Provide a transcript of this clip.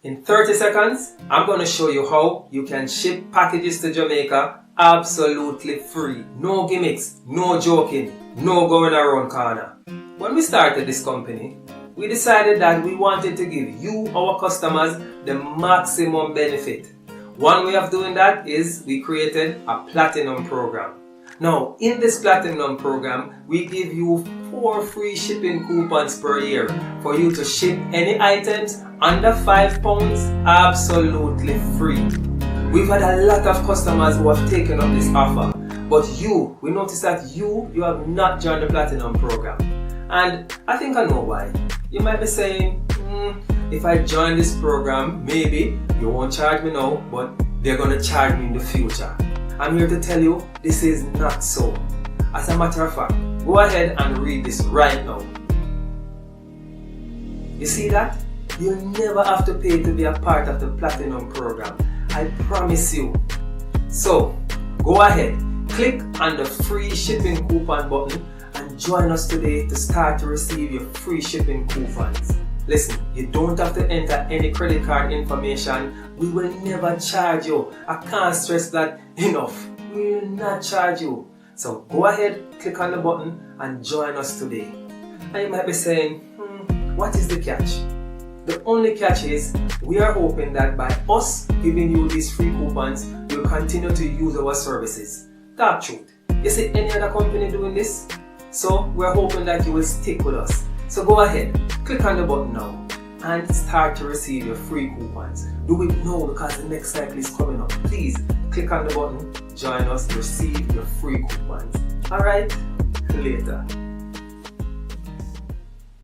In 30 seconds, I'm going to show you how you can ship packages to Jamaica absolutely free. No gimmicks, no joking, no going around corner. When we started this company, we decided that we wanted to give you, our customers, the maximum benefit. One way of doing that is we created a platinum program. Now, in this platinum program, we give you 4 free shipping coupons per year for you to ship any items under £5 absolutely free. We've had a lot of customers who have taken up this offer, but we noticed that you have not joined the platinum program. And I think I know why. You might be saying, if I join this program, maybe you won't charge me now, but they're going to charge me in the future. I'm here to tell you, this is not so. As a matter of fact, go ahead and read this right now. You see that? You'll never have to pay to be a part of the Platinum program. I promise you. So, go ahead, click on the free shipping coupon button and join us today to start to receive your free shipping coupons. Listen, you don't have to enter any credit card information. We will never charge you. I can't stress that enough. We will not charge you. So go ahead, click on the button and join us today. And you might be saying, what is the catch? The only catch is we are hoping that by us giving you these free coupons, you'll continue to use our services. Talk truth. You see any other company doing this? So we're hoping that you will stick with us. So go ahead, click on the button now and start to receive your free coupons. Do it now because the next cycle is coming up. Please click on the button, join us to receive your free coupons. Alright, later.